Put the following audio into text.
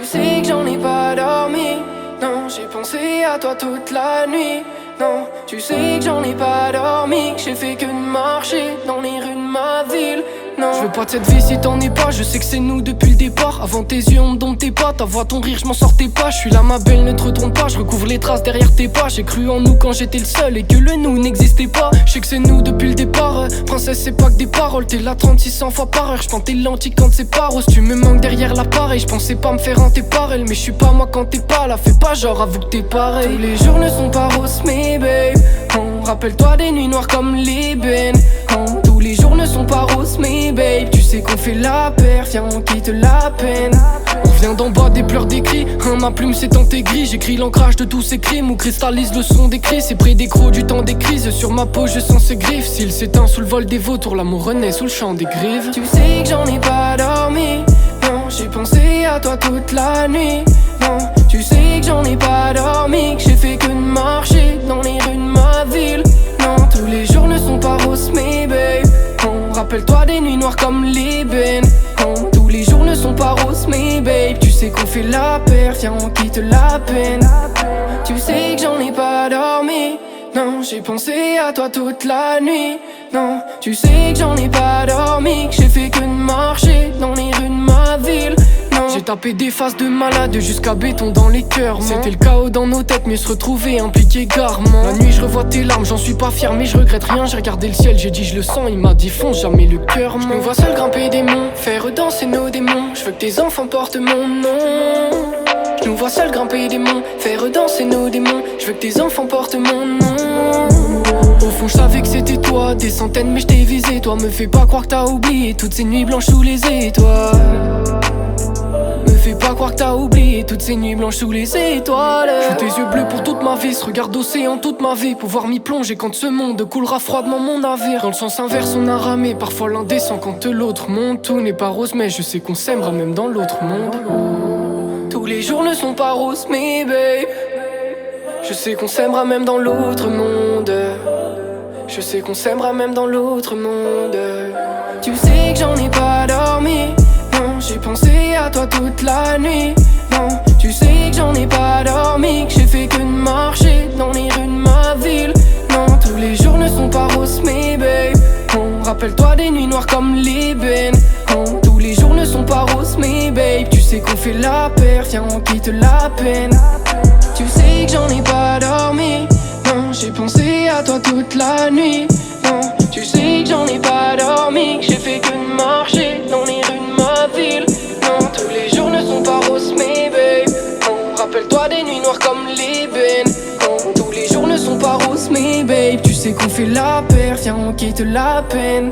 Tu sais que j'en ai pas dormi. Non, j'ai pensé à toi toute la nuit. Non, tu sais que j'en ai pas dormi, que j'ai fait que de marcher dans les rues de ma ville. Non, je veux pas de cette vie si t'en es pas. Je sais que c'est nous depuis le départ. Avant tes yeux on me domptait pas. Ta voix, ton rire, je m'en sortais pas. Je suis là ma belle, ne te retourne pas. Je recouvre les traces derrière tes pas. J'ai cru en nous quand j'étais le seul et que le nous n'existait pas. Je sais que c'est nous depuis le départ. Princesse c'est pas que des paroles. T'es là 3600 fois par heure. Je t'es lenti quand c'est pas rose. Tu me manques derrière l'appareil. Je pensais pas me faire hanter par elle. Mais je suis pas moi quand t'es pas là. Fais pas genre, avoue que t'es pareil. Tous les jours ne sont pas roses mais babe, rappelle-toi des nuits noires comme l'ébène. Tous les jours ne sont pas roses mais babe, tu sais qu'on fait la paire, viens on quitte la peine. On vient d'en bas des pleurs des cris, ma plume s'est gris. J'écris l'ancrage de tous ces crimes ou cristallise le son des cris. C'est près des crocs du temps des crises, sur ma peau je sens ses griffes. S'il s'éteint sous le vol des vautours, l'amour renaît sous le chant des grives. Tu sais que j'en ai pas dormi, non, j'ai pensé à toi toute la nuit. Non, tu sais que j'en ai pas dormi, que j'ai fait que de marcher dans les rues de ma ville. Non, tous les jours ne sont pas roses mais babe, rappelle-toi des nuits noires comme l'ébène. Tous les jours ne sont pas roses mais babe, tu sais qu'on fait la paire, viens on quitte la peine. Tu sais que j'en ai pas dormi, non, j'ai pensé à toi toute la nuit. Non, tu sais que j'en ai pas dormi, que j'ai fait que de marcher dans les rues de ma ville. J'ai tapé des faces de malade jusqu'à béton dans les cœurs. C'était le chaos dans nos têtes mais se retrouver impliqué garement. La nuit je revois tes larmes, j'en suis pas fier mais je regrette rien. J'ai regardé le ciel, j'ai dit je le sens, il m'a dit fonce, jamais le cœur. Je me vois seul grimper des monts, faire danser nos démons. Je veux que tes enfants portent mon nom. Je nous vois seul grimper des monts, faire danser nos démons. Je veux que tes enfants portent mon nom. Au fond je savais que c'était toi, des centaines mais je t'ai visé. Toi me fais pas croire que t'as oublié toutes ces nuits blanches sous les étoiles. Fais pas croire que t'as oublié toutes ces nuits blanches sous les étoiles. J'ai tes yeux bleus pour toute ma vie, ce regard d'océan toute ma vie. Pouvoir m'y plonger quand ce monde coulera froidement mon navire. Dans le sens inverse on a ramé, parfois l'un descend quand l'autre monte. Tout n'est pas rose mais je sais qu'on s'aimera même dans l'autre monde. Tous les jours ne sont pas roses mais babe, je sais qu'on s'aimera même dans l'autre monde. Je sais qu'on s'aimera même dans l'autre monde. Tu sais que j'en ai pas dormi, non, j'ai pensé à toi toute la nuit. Non, tu sais que j'en ai pas dormi, que j'ai fait que de marcher dans les rues de ma ville. Non, tous les jours ne sont pas roses mais babe, rappelle-toi des nuits noires comme l'ébène. Tous les jours ne sont pas roses mais babe, tu sais qu'on fait la paire, viens on quitte la peine. Tu sais que j'en ai pas dormi, non, j'ai pensé à toi toute la nuit. Non, tu sais que j'en ai pas dormi, que j'ai fait que de marcher dans les rues de ma ville. Non, tous les jours ne sont pas roses mais babe, rappelle-toi des nuits noires comme l'ébène. Tous les jours ne sont pas roses mais babe, tu sais qu'on fait la paire, viens on quitte la peine.